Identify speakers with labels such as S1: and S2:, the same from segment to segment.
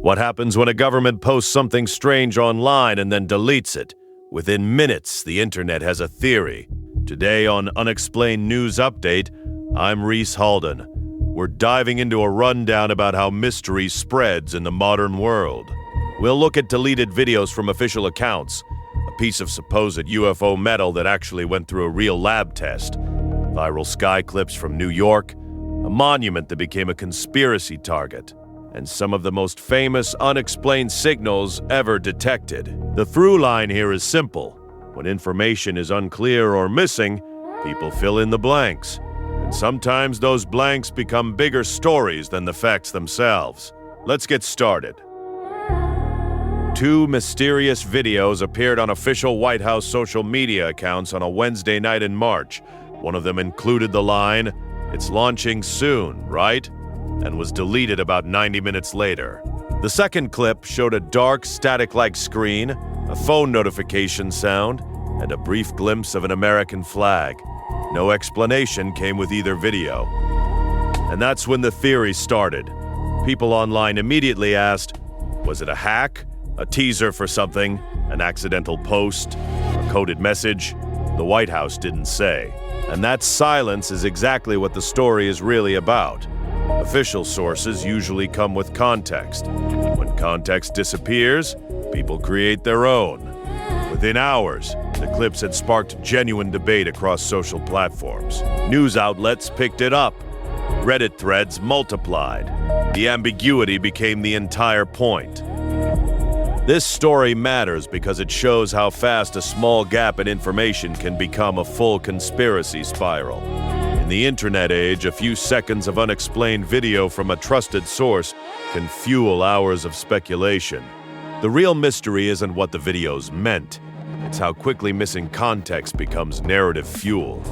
S1: What happens when a government posts something strange online and then deletes it? Within minutes, the internet has a theory. Today on Unexplained News Update, I'm Reese Halden. We're diving into a rundown about how mystery spreads in the modern world. We'll look at deleted videos from official accounts, a piece of supposed UFO metal that actually went through a real lab test, viral sky clips from New York, a monument that became a conspiracy target, and some of the most famous unexplained signals ever detected. The through line here is simple. When information is unclear or missing, people fill in the blanks. And sometimes those blanks become bigger stories than the facts themselves. Let's get started. Two mysterious videos appeared on official White House social media accounts on a Wednesday night in March. One of them included the line, "It's launching soon, right?" and was deleted about 90 minutes later. The second clip showed a dark, static-like screen, a phone notification sound, and a brief glimpse of an American flag. No explanation came with either video. And that's when the theory started. People online immediately asked, was it a hack, a teaser for something, an accidental post, a coded message? The White House didn't say. And that silence is exactly what the story is really about. Official sources usually come with context. When context disappears, people create their own. Within hours, the clips had sparked genuine debate across social platforms. News outlets picked it up. Reddit threads multiplied. The ambiguity became the entire point. This story matters because it shows how fast a small gap in information can become a full conspiracy spiral. In the internet age, a few seconds of unexplained video from a trusted source can fuel hours of speculation. The real mystery isn't what the videos meant. It's how quickly missing context becomes narrative fuel.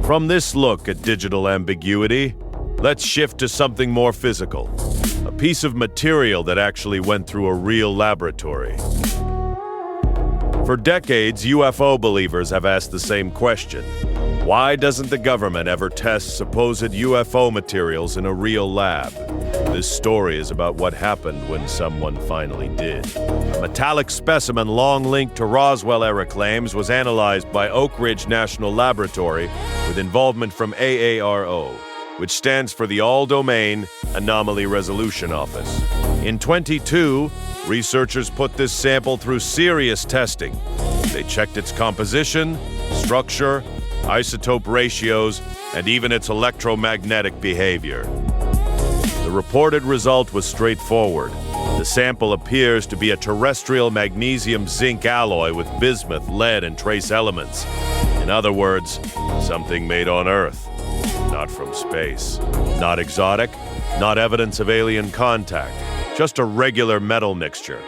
S1: From this look at digital ambiguity, let's shift to something more physical. A piece of material that actually went through a real laboratory. For decades, UFO believers have asked the same question. Why doesn't the government ever test supposed UFO materials in a real lab? This story is about what happened when someone finally did. A metallic specimen long linked to Roswell-era claims was analyzed by Oak Ridge National Laboratory with involvement from AARO, which stands for the All-Domain Anomaly Resolution Office. In 2022, researchers put this sample through serious testing. They checked its composition, structure, isotope ratios, and even its electromagnetic behavior. The reported result was straightforward. The sample appears to be a terrestrial magnesium-zinc alloy with bismuth, lead, and trace elements. In other words, something made on Earth, not from space. Not exotic, not evidence of alien contact, just a regular metal mixture.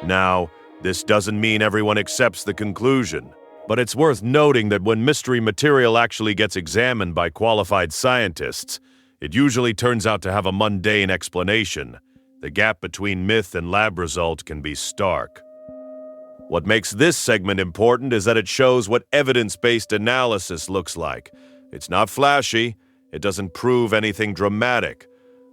S1: Now, this doesn't mean everyone accepts the conclusion. But it's worth noting that when mystery material actually gets examined by qualified scientists, it usually turns out to have a mundane explanation. The gap between myth and lab result can be stark. What makes this segment important is that it shows what evidence-based analysis looks like. It's not flashy, it doesn't prove anything dramatic,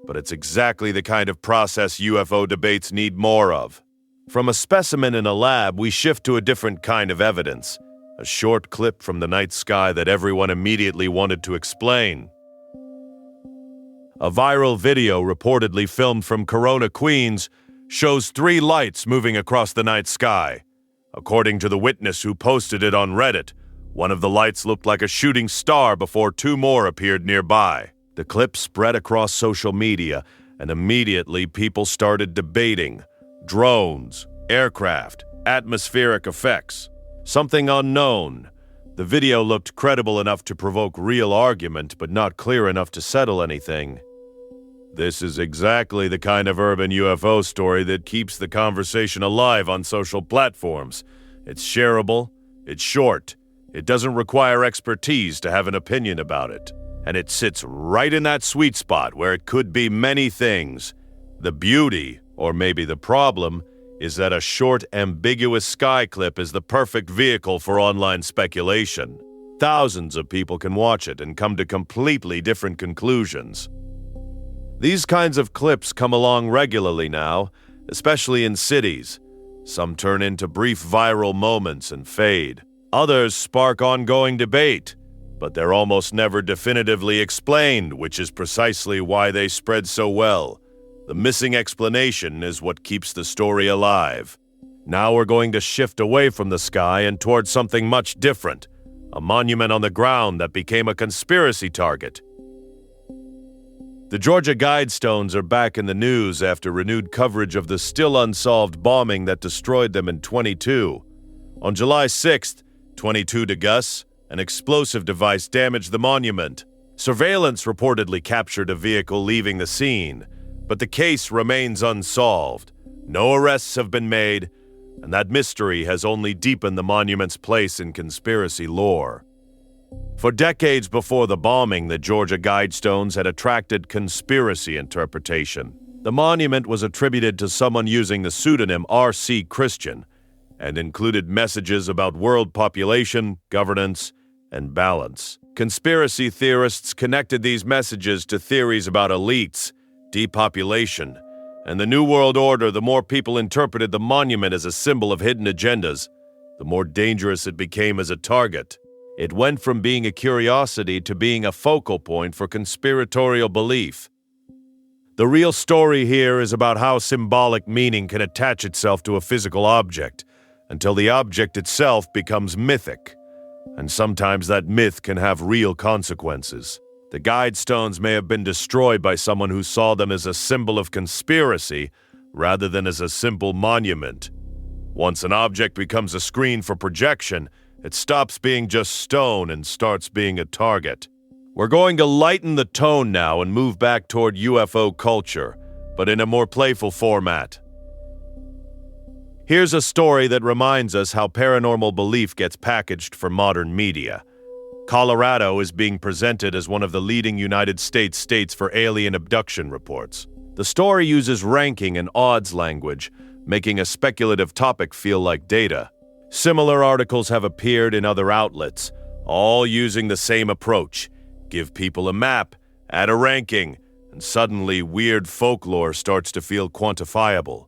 S1: but it's exactly the kind of process UFO debates need more of. From a specimen in a lab, we shift to a different kind of evidence. A short clip from the night sky that everyone immediately wanted to explain. A viral video reportedly filmed from Corona, Queens, shows 3 lights moving across the night sky. According to the witness who posted it on Reddit, one of the lights looked like a shooting star before 2 more appeared nearby. The clip spread across social media, and immediately people started debating. Drones, aircraft, atmospheric effects. Something unknown. The video looked credible enough to provoke real argument, but not clear enough to settle anything. This is exactly the kind of urban UFO story that keeps the conversation alive on social platforms. It's shareable, it's short, it doesn't require expertise to have an opinion about it. And it sits right in that sweet spot where it could be many things. The beauty, or maybe the problem, is that a short, ambiguous sky clip is the perfect vehicle for online speculation. Thousands of people can watch it and come to completely different conclusions. These kinds of clips come along regularly now, especially in cities. Some turn into brief viral moments and fade. Others spark ongoing debate, but they're almost never definitively explained, which is precisely why they spread so well. The missing explanation is what keeps the story alive. Now we're going to shift away from the sky and towards something much different, a monument on the ground that became a conspiracy target. The Georgia Guidestones are back in the news after renewed coverage of the still unsolved bombing that destroyed them in 22. On July 6th, 22 to Gus, an explosive device damaged the monument. Surveillance reportedly captured a vehicle leaving the scene, but the case remains unsolved. No arrests have been made, and that mystery has only deepened the monument's place in conspiracy lore. For decades before the bombing, the Georgia Guidestones had attracted conspiracy interpretation. The monument was attributed to someone using the pseudonym R.C. Christian and included messages about world population, governance, and balance. Conspiracy theorists connected these messages to theories about elites, depopulation, and the New World Order. The more people interpreted the monument as a symbol of hidden agendas, the more dangerous it became as a target. It went from being a curiosity to being a focal point for conspiratorial belief. The real story here is about how symbolic meaning can attach itself to a physical object until the object itself becomes mythic. And sometimes that myth can have real consequences. The Guidestones may have been destroyed by someone who saw them as a symbol of conspiracy rather than as a simple monument. Once an object becomes a screen for projection, it stops being just stone and starts being a target. We're going to lighten the tone now and move back toward UFO culture, but in a more playful format. Here's a story that reminds us how paranormal belief gets packaged for modern media. Colorado is being presented as one of the leading United States states for alien abduction reports. The story uses ranking and odds language, making a speculative topic feel like data. Similar articles have appeared in other outlets, all using the same approach. Give people a map, add a ranking, and suddenly weird folklore starts to feel quantifiable.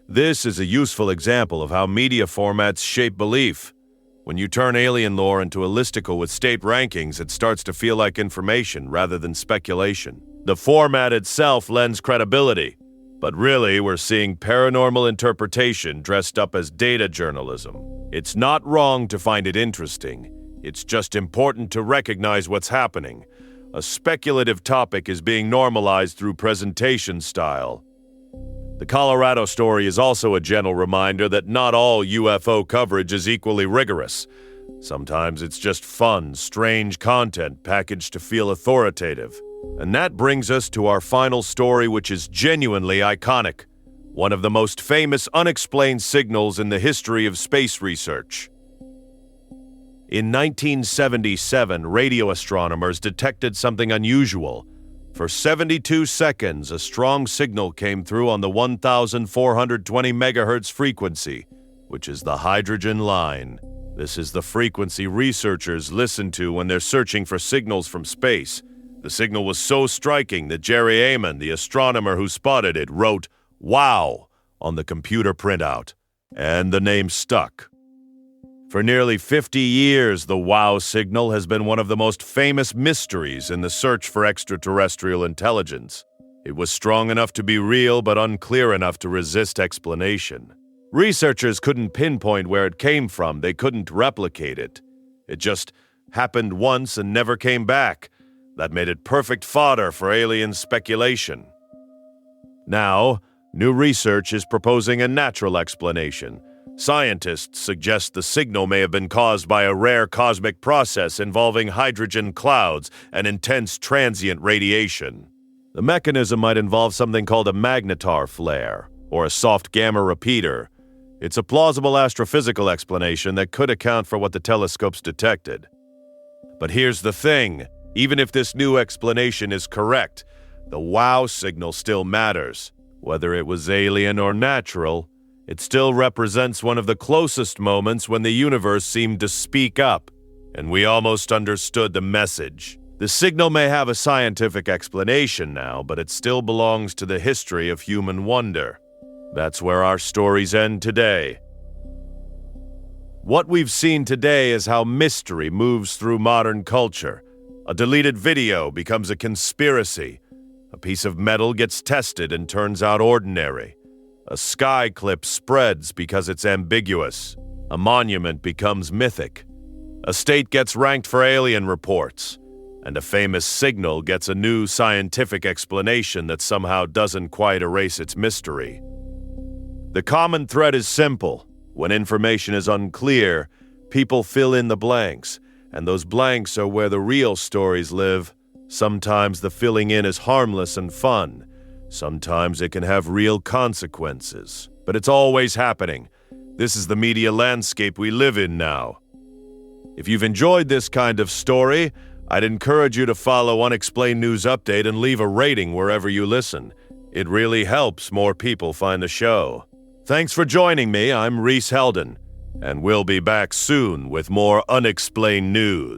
S1: This is a useful example of how media formats shape belief. When you turn alien lore into a listicle with state rankings, it starts to feel like information rather than speculation. The format itself lends credibility, but really we're seeing paranormal interpretation dressed up as data journalism. It's not wrong to find it interesting. It's just important to recognize what's happening. A speculative topic is being normalized through presentation style. The Colorado story is also a gentle reminder that not all UFO coverage is equally rigorous. Sometimes it's just fun, strange content packaged to feel authoritative. And that brings us to our final story, which is genuinely iconic. One of the most famous unexplained signals in the history of space research. In 1977, radio astronomers detected something unusual. For 72 seconds, a strong signal came through on the 1,420 megahertz frequency, which is the hydrogen line. This is the frequency researchers listen to when they're searching for signals from space. The signal was so striking that Jerry Amon, the astronomer who spotted it, wrote, "Wow," on the computer printout, and the name stuck. For nearly 50 years, the WOW signal has been one of the most famous mysteries in the search for extraterrestrial intelligence. It was strong enough to be real, but unclear enough to resist explanation. Researchers couldn't pinpoint where it came from. They couldn't replicate it. It just happened once and never came back. That made it perfect fodder for alien speculation. Now, new research is proposing a natural explanation. Scientists suggest the signal may have been caused by a rare cosmic process involving hydrogen clouds and intense transient radiation. The mechanism might involve something called a magnetar flare, or a soft gamma repeater. It's a plausible astrophysical explanation that could account for what the telescopes detected. But here's the thing. Even if this new explanation is correct, the WOW signal still matters. Whether it was alien or natural, it still represents one of the closest moments when the universe seemed to speak up, and we almost understood the message. The signal may have a scientific explanation now, but it still belongs to the history of human wonder. That's where our stories end today. What we've seen today is how mystery moves through modern culture. A deleted video becomes a conspiracy. A piece of metal gets tested and turns out ordinary. A sky clip spreads because it's ambiguous. A monument becomes mythic. A state gets ranked for alien reports. And a famous signal gets a new scientific explanation that somehow doesn't quite erase its mystery. The common thread is simple. When information is unclear, people fill in the blanks, and those blanks are where the real stories live. Sometimes the filling in is harmless and fun. Sometimes it can have real consequences. But it's always happening. This is the media landscape we live in now. If you've enjoyed this kind of story, I'd encourage you to follow Unexplained News Update and leave a rating wherever you listen. It really helps more people find the show. Thanks for joining me. I'm Reese Heldon, and we'll be back soon with more Unexplained News.